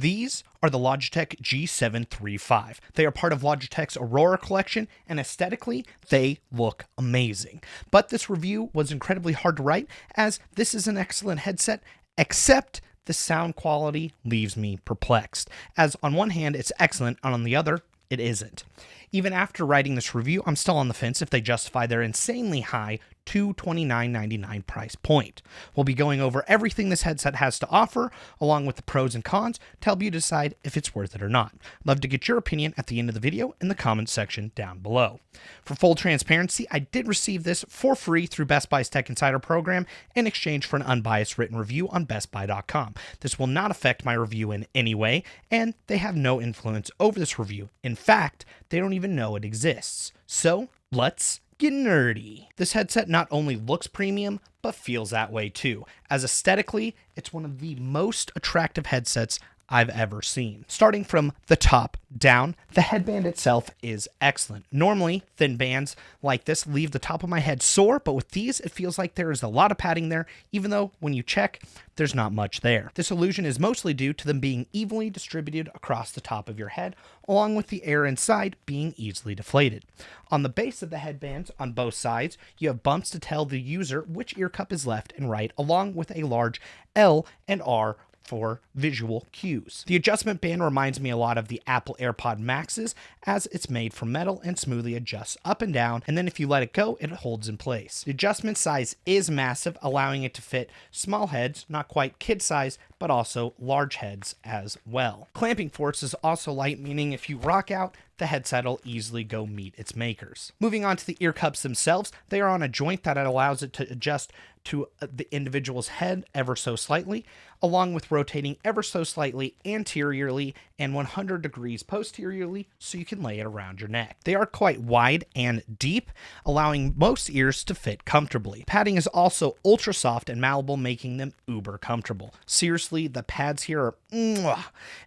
These are the Logitech G735. They are part of Logitech's Aurora collection, and aesthetically, they look amazing. But this review was incredibly hard to write, as this is an excellent headset, except the sound quality leaves me perplexed, as on one hand, it's excellent, and on the other, it isn't. Even after writing this review, I'm still on the fence if they justify their insanely high $229.99 price point. We'll be going over everything this headset has to offer, along with the pros and cons, to help you decide if it's worth it or not. Love to get your opinion at the end of the video in the comments section down below. For full transparency, I did receive this for free through Best Buy's Tech Insider program in exchange for an unbiased written review on bestbuy.com. This will not affect my review in any way, and they have no influence over this review. In fact, they don't even know it exists. So, let's get nerdy. This headset not only looks premium, but feels that way too, as aesthetically, it's one of the most attractive headsets I've ever seen. Starting from the top down, the headband itself is excellent. Normally, thin bands like this leave the top of my head sore, but with these, it feels like there is a lot of padding there, even though when you check, there's not much there. This illusion is mostly due to them being evenly distributed across the top of your head, along with the air inside being easily deflated. On the base of the headbands, on both sides, you have bumps to tell the user which ear cup is left and right, along with a large L and R for visual cues. The adjustment band reminds me a lot of the Apple AirPod Maxes, as it's made from metal and smoothly adjusts up and down, and then if you let it go, it holds in place. The adjustment size is massive, allowing it to fit small heads, not quite kid size, but also large heads as well. Clamping force is also light, meaning if you rock out, the headset will easily go meet its makers. Moving on to the ear cups themselves, they are on a joint that allows it to adjust to the individual's head ever so slightly, along with rotating ever so slightly anteriorly and 100 degrees posteriorly so you can lay it around your neck. They are quite wide and deep, allowing most ears to fit comfortably. Padding is also ultra soft and malleable, making them uber comfortable. Seriously, the pads here are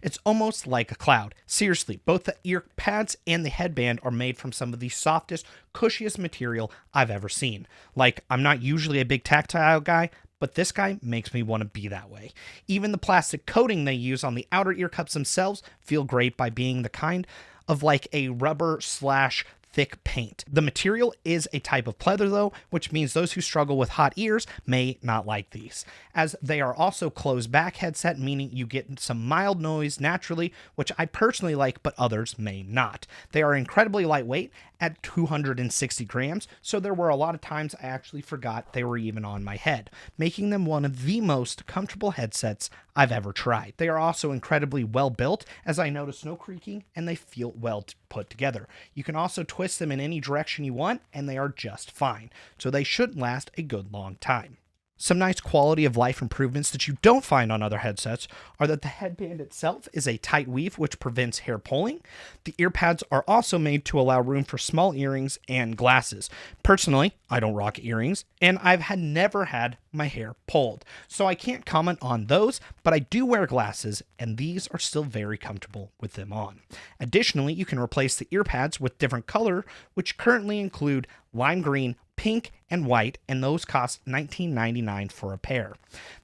it's almost like a cloud. Seriously, both the ear pads and the headband are made from some of the softest, cushiest material I've ever seen. Like, I'm not usually a big tactile guy, but this guy makes me want to be that way. Even the plastic coating they use on the outer ear cups themselves feel great by being the kind of like a rubber / thick paint. The material is a type of pleather though, which means those who struggle with hot ears may not like these, as they are also closed back headset, meaning you get some mild noise naturally, which I personally like, but others may not. They are incredibly lightweight at 260 grams, so there were a lot of times I actually forgot they were even on my head, making them one of the most comfortable headsets I've ever tried. They are also incredibly well built, as I notice no creaking, and they feel well put together. You can also twist them in any direction you want, and they are just fine, so they should last a good long time. Some nice quality of life improvements that you don't find on other headsets are that the headband itself is a tight weave which prevents hair pulling. The earpads are also made to allow room for small earrings and glasses. Personally, I don't rock earrings, and I've never had my hair pulled, so I can't comment on those, but I do wear glasses, and these are still very comfortable with them on. Additionally, you can replace the earpads with different color, which currently include lime green, pink, and white, and those cost $19.99 for a pair.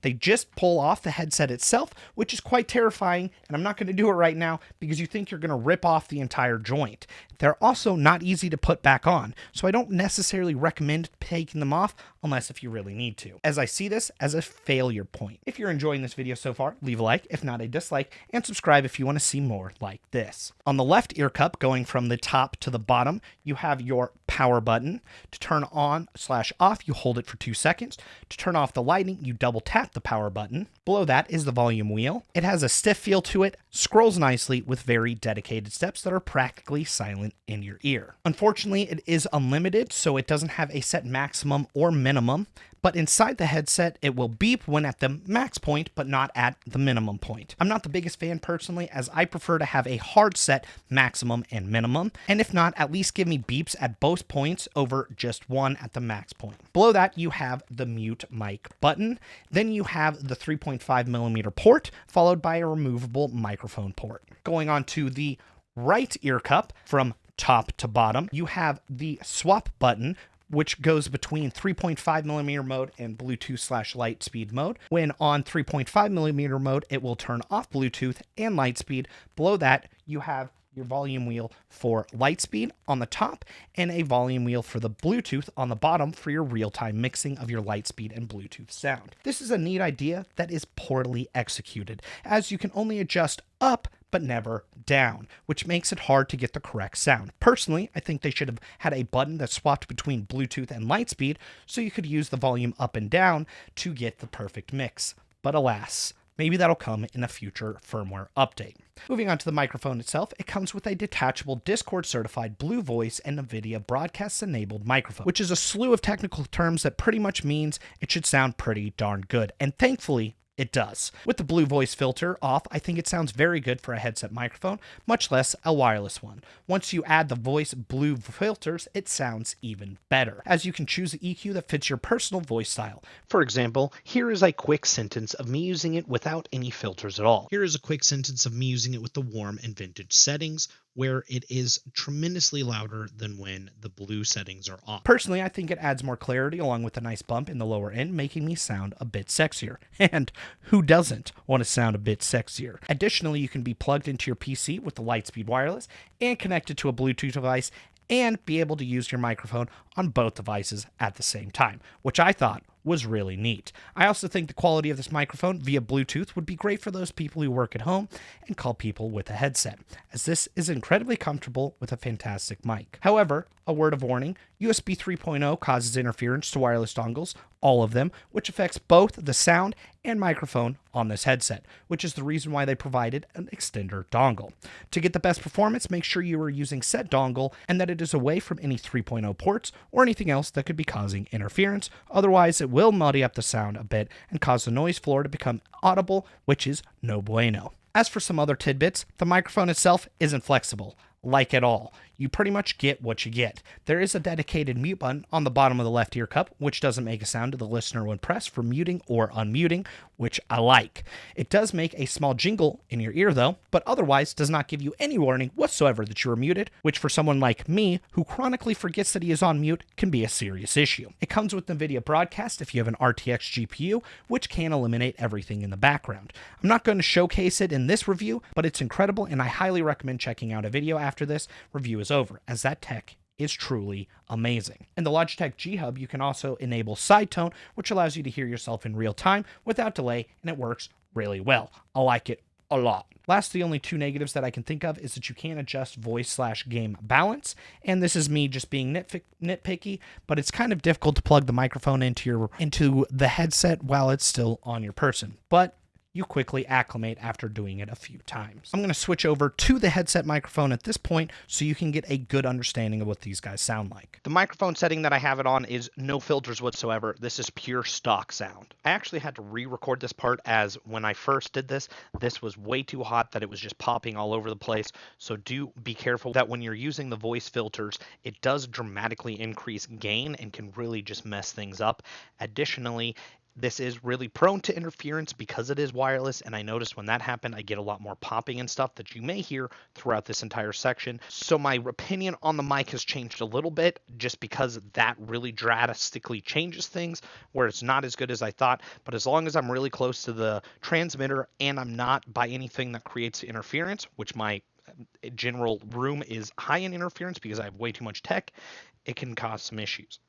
They just pull off the headset itself, which is quite terrifying, and I'm not going to do it right now because you think you're going to rip off the entire joint. They're also not easy to put back on, so I don't necessarily recommend taking them off unless if you really need to, as I see this as a failure point. If you're enjoying this video so far, leave a like, if not a dislike, and subscribe if you want to see more like this. On the left ear cup, going from the top to the bottom, you have your power button. To turn on/off, you hold it for 2 seconds. To turn off the lighting, you double tap the power button. Below that is the volume wheel. It has a stiff feel to it, scrolls nicely with very dedicated steps that are practically silent in your ear. Unfortunately, it is unlimited, so it doesn't have a set maximum or minimum, but inside the headset, it will beep when at the max point, but not at the minimum point. I'm not the biggest fan personally, as I prefer to have a hard set maximum and minimum, and if not, at least give me beeps at both points over just one at the max point. Below that, you have the mute mic button. Then you have the 3.5mm port, followed by a removable microphone port. Going on to the right ear cup, from top to bottom, you have the swap button which goes between 3.5mm mode and Bluetooth/Lightspeed mode. When on 3.5mm mode, it will turn off Bluetooth and Lightspeed. Below that, you have your volume wheel for Lightspeed on the top and a volume wheel for the Bluetooth on the bottom for your real-time mixing of your Lightspeed and Bluetooth sound. This is a neat idea that is poorly executed, as you can only adjust up but never down, which makes it hard to get the correct sound. Personally, I think they should have had a button that swapped between Bluetooth and Lightspeed so you could use the volume up and down to get the perfect mix. But alas, maybe that'll come in a future firmware update. Moving on to the microphone itself, it comes with a detachable Discord certified Blue Voice and NVIDIA broadcast enabled microphone, which is a slew of technical terms that pretty much means it should sound pretty darn good. And thankfully, it does. With the Blue Voice filter off, I think it sounds very good for a headset microphone, much less a wireless one. Once you add the voice blue filters, it sounds even better, as you can choose the EQ that fits your personal voice style. For example, here is a quick sentence of me using it without any filters at all. Here is a quick sentence of me using it with the warm and vintage settings, where it is tremendously louder than when the blue settings are off. Personally, I think it adds more clarity along with a nice bump in the lower end, making me sound a bit sexier. And who doesn't want to sound a bit sexier? Additionally, you can be plugged into your PC with the Lightspeed Wireless and connected to a Bluetooth device and be able to use your microphone on both devices at the same time, which I thought was really neat. I also think the quality of this microphone via Bluetooth would be great for those people who work at home and call people with a headset, as this is incredibly comfortable with a fantastic mic. However, a word of warning, USB 3.0 causes interference to wireless dongles, all of them, which affects both the sound and microphone on this headset, which is the reason why they provided an extender dongle. To get the best performance, make sure you are using said dongle and that it is away from any 3.0 ports or anything else that could be causing interference. Otherwise, it will muddy up the sound a bit and cause the noise floor to become audible, which is no bueno. As for some other tidbits, the microphone itself isn't flexible, like at all. You pretty much get what you get. There is a dedicated mute button on the bottom of the left ear cup, which doesn't make a sound to the listener when pressed for muting or unmuting, which I like. It does make a small jingle in your ear though, but otherwise does not give you any warning whatsoever that you are muted, which for someone like me, who chronically forgets that he is on mute, can be a serious issue. It comes with NVIDIA Broadcast if you have an RTX GPU, which can eliminate everything in the background. I'm not going to showcase it in this review, but it's incredible and I highly recommend checking out a video after this review is over, as that tech is truly amazing. In the Logitech G Hub, you can also enable side tone, which allows you to hear yourself in real time without delay, and it works really well. I like it a lot. Last, the only two negatives that I can think of is that you can't adjust voice/game balance, and this is me just being nitpicky, but it's kind of difficult to plug the microphone into the headset while it's still on your person. But you quickly acclimate after doing it a few times. I'm going to switch over to the headset microphone at this point so you can get a good understanding of what these guys sound like. The microphone setting that I have it on is no filters whatsoever. This is pure stock sound. I actually had to re-record this part, as when I first did this was way too hot that it was just popping all over the place. So do be careful that when you're using the voice filters, it does dramatically increase gain and can really just mess things up. Additionally, this is really prone to interference because it is wireless, and I noticed when that happened, I get a lot more popping and stuff that you may hear throughout this entire section. So my opinion on the mic has changed a little bit just because that really drastically changes things, where it's not as good as I thought. But as long as I'm really close to the transmitter and I'm not by anything that creates interference, which my general room is high in interference because I have way too much tech, it can cause some issues.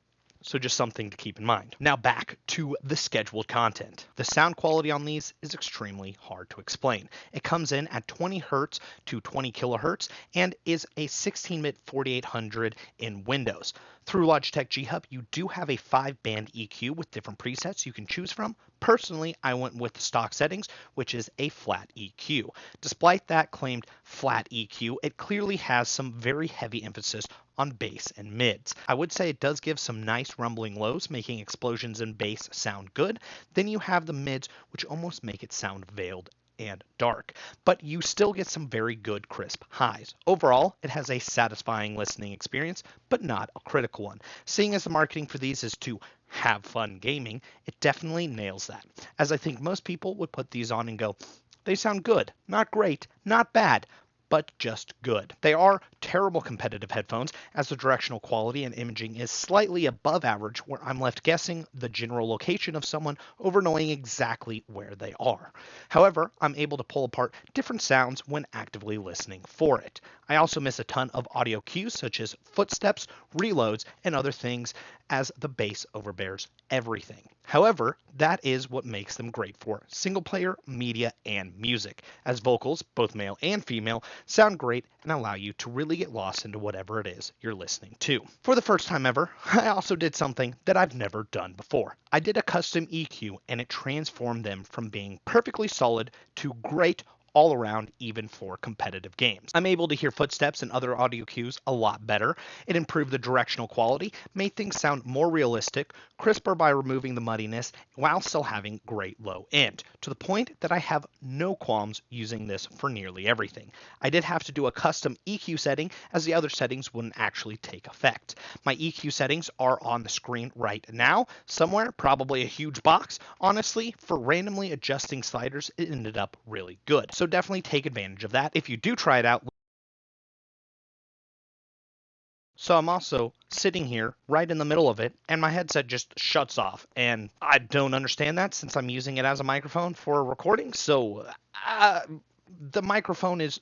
So just something to keep in mind. Now back to the scheduled content. The sound quality on these is extremely hard to explain. It comes in at 20 Hz to 20 kilohertz and is a 16-bit 4800 in Windows. Through Logitech G Hub, you do have a 5-band EQ with different presets you can choose from. Personally, I went with the stock settings, which is a flat EQ. Despite that claimed flat EQ, it clearly has some very heavy emphasis on bass and mids. I would say it does give some nice rumbling lows, making explosions in bass sound good. Then you have the mids, which almost make it sound veiled and dark, but you still get some very good crisp highs. Overall, it has a satisfying listening experience, but not a critical one. Seeing as the marketing for these is to have fun gaming, it definitely nails that, as I think most people would put these on and go, they sound good, not great, not bad, but just good. They are terrible competitive headphones, as the directional quality and imaging is slightly above average, where I'm left guessing the general location of someone over knowing exactly where they are. However, I'm able to pull apart different sounds when actively listening for it. I also miss a ton of audio cues such as footsteps, reloads, and other things, as the bass overbears everything. However, that is what makes them great for single player, media, and music, as vocals, both male and female, sound great and allow you to really get lost into whatever it is you're listening to. For the first time ever, I also did something that I've never done before. I did a custom EQ, and it transformed them from being perfectly solid to great all around, even for competitive games. I'm able to hear footsteps and other audio cues a lot better. It improved the directional quality, made things sound more realistic, crisper by removing the muddiness, while still having great low end, to the point that I have no qualms using this for nearly everything. I did have to do a custom EQ setting, as the other settings wouldn't actually take effect. My EQ settings are on the screen right now, somewhere, probably a huge box. Honestly, for randomly adjusting sliders, it ended up really good. So definitely take advantage of that if you do try it out. So I'm also sitting here right in the middle of it, and my headset just shuts off. And I don't understand that, since I'm using it as a microphone for recording. So the microphone is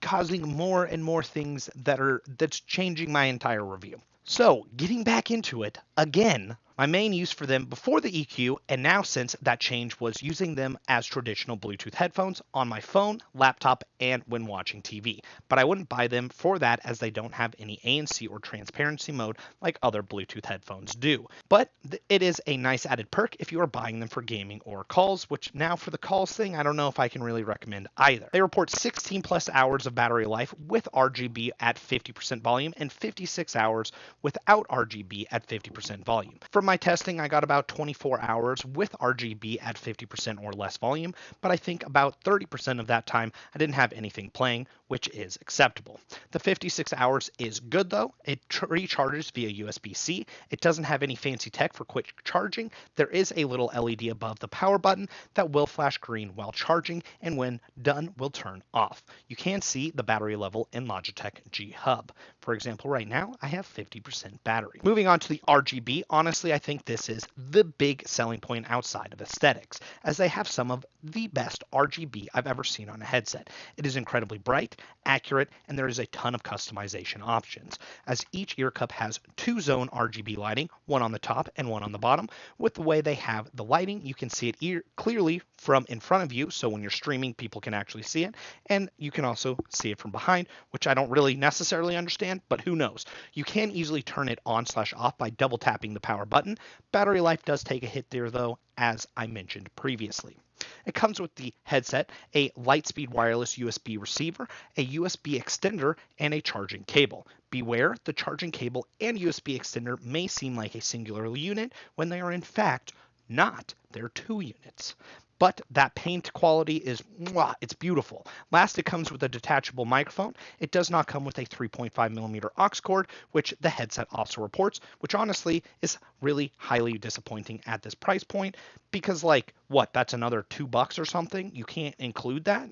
causing more and more things that's changing my entire review. So getting back into it again, my main use for them before the EQ, and now since that change, was using them as traditional Bluetooth headphones on my phone, laptop, and when watching TV. But I wouldn't buy them for that, as they don't have any ANC or transparency mode like other Bluetooth headphones do. But it is a nice added perk if you are buying them for gaming or calls, which now for the calls thing, I don't know if I can really recommend either. They report 16 plus hours of battery life with RGB at 50% volume and 56 hours without RGB at 50% volume. From my testing, I got about 24 hours with RGB at 50% or less volume, but I think about 30% of that time I didn't have anything playing, which is acceptable. The 56 hours is good though. It recharges via USB-C. It doesn't have any fancy tech for quick charging. There is a little LED above the power button that will flash green while charging, and when done will turn off. You can see the battery level in Logitech G Hub. For example, right now I have 50% battery. Moving on to the RGB, honestly I think this is the big selling point outside of aesthetics, as they have some of the best RGB I've ever seen on a headset. It is incredibly bright, accurate, and there is a ton of customization options, as each ear cup has 2-zone RGB lighting, one on the top and one on the bottom. With the way they have the lighting, you can see it clearly from in front of you, so when you're streaming, people can actually see it, and you can also see it from behind, which I don't really necessarily understand, but who knows. You can easily turn it on/off by double tapping the power button. Battery life does take a hit there though, as I mentioned previously. It comes with the headset, a Lightspeed Wireless USB receiver, a USB extender, and a charging cable. Beware, the charging cable and USB extender may seem like a singular unit when they are in fact not. They're 2 units. But that paint quality is, it's beautiful. Last, it comes with a detachable microphone. It does not come with a 3.5mm aux cord, which the headset also reports, which honestly is really highly disappointing at this price point, because that's another $2 or something? You can't include that?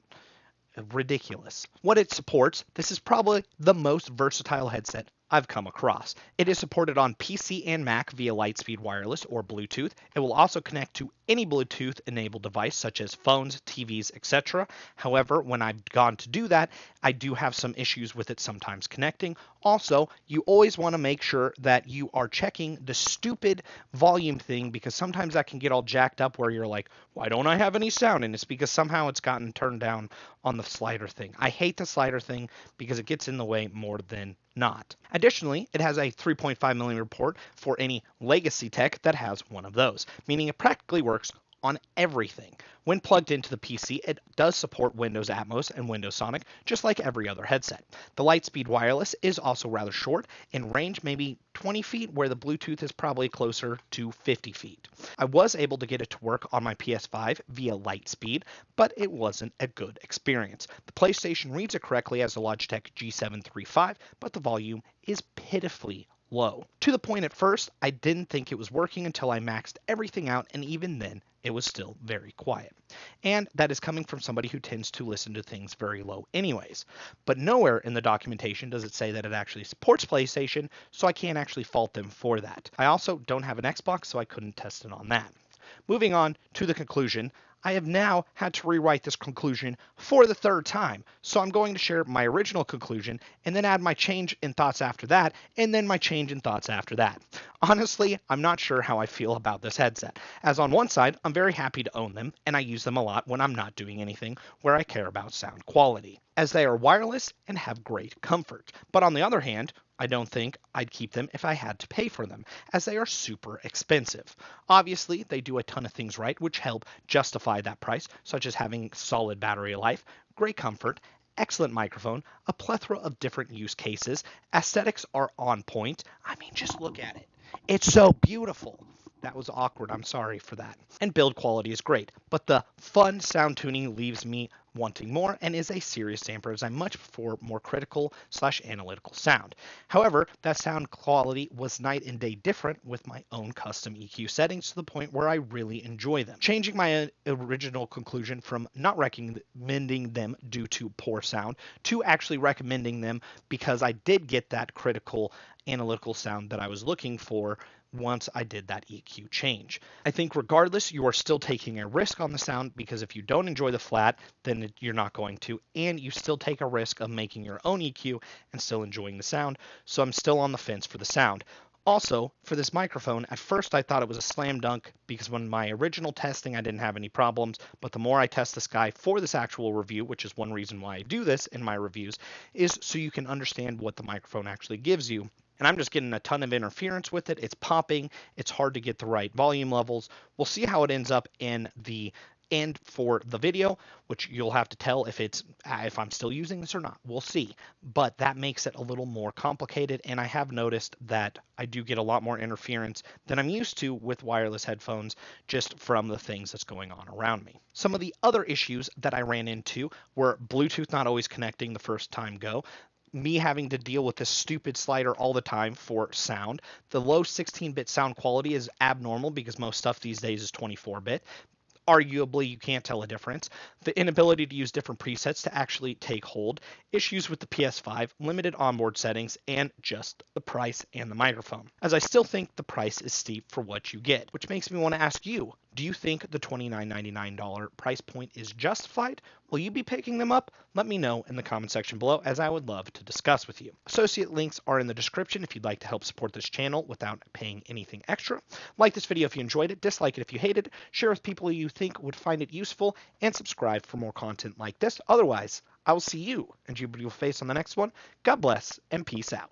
Ridiculous. What it supports, this is probably the most versatile headset I've come across. It is supported on PC and Mac via Lightspeed Wireless or Bluetooth. It will also connect to any Bluetooth enabled device such as phones, TVs, etc. However, when I've gone to do that, I do have some issues with it sometimes connecting. Also, you always want to make sure that you are checking the stupid volume thing, because sometimes that can get all jacked up where you're like, why don't I have any sound? And it's because somehow it's gotten turned down on the slider thing. I hate the slider thing because it gets in the way more than not. Additionally, it has a 3.5mm port for any legacy tech that has one of those, meaning it practically works on everything. When plugged into the PC, it does support Windows Atmos and Windows Sonic, just like every other headset. The Lightspeed Wireless is also rather short, in range maybe 20 feet, where the Bluetooth is probably closer to 50 feet. I was able to get it to work on my PS5 via Lightspeed, but it wasn't a good experience. The PlayStation reads it correctly as the Logitech G735, but the volume is pitifully low. To the point at first, I didn't think it was working until I maxed everything out, and even then, it was still very quiet. And that is coming from somebody who tends to listen to things very low anyways. But nowhere in the documentation does it say that it actually supports PlayStation, so I can't actually fault them for that. I also don't have an Xbox, so I couldn't test it on that. Moving on to the conclusion, I have now had to rewrite this conclusion for the third time. So I'm going to share my original conclusion and then add my change in thoughts after that, and then my change in thoughts after that. Honestly, I'm not sure how I feel about this headset, as on one side, I'm very happy to own them, and I use them a lot when I'm not doing anything where I care about sound quality, as they are wireless and have great comfort. But on the other hand, I don't think I'd keep them if I had to pay for them, as they are super expensive. Obviously, they do a ton of things right, which help justify that price, such as having solid battery life, great comfort, excellent microphone, a plethora of different use cases. Aesthetics are on point. I mean, just look at it. It's so beautiful. That was awkward. I'm sorry for that. And build quality is great, but the fun sound tuning leaves me wanting more and is a serious damper, as I much prefer more critical/analytical sound. However, that sound quality was night and day different with my own custom EQ settings to the point where I really enjoy them. Changing my original conclusion from not recommending them due to poor sound to actually recommending them because I did get that critical analytical sound that I was looking for once I did that EQ change. I think regardless, you are still taking a risk on the sound, because if you don't enjoy the flat, then you're not going to, and you still take a risk of making your own EQ and still enjoying the sound. So I'm still on the fence for the sound. Also, for this microphone, at first I thought it was a slam dunk because when my original testing I didn't have any problems, but the more I test this guy for this actual review, which is one reason why I do this in my reviews, is so you can understand what the microphone actually gives you. And I'm just getting a ton of interference with it. It's popping. It's hard to get the right volume levels. We'll see how it ends up in the end for the video, which you'll have to tell if I'm still using this or not. We'll see. But that makes it a little more complicated, and I have noticed that I do get a lot more interference than I'm used to with wireless headphones just from the things that's going on around me. Some of the other issues that I ran into were Bluetooth not always connecting the first time go, me having to deal with this stupid slider all the time for sound. The low 16-bit sound quality is abnormal because most stuff these days is 24-bit. Arguably, you can't tell a difference. The inability to use different presets to actually take hold, issues with the PS5, limited onboard settings, and just the price and the microphone. As I still think the price is steep for what you get, which makes me want to ask you, do you think the $29.99 price point is justified? Will you be picking them up? Let me know in the comment section below, as I would love to discuss with you. Associate links are in the description if you'd like to help support this channel without paying anything extra. Like this video if you enjoyed it, dislike it if you hated it, share with people you think would find it useful, and subscribe for more content like this. Otherwise, I will see you and your beautiful face on the next one. God bless and peace out.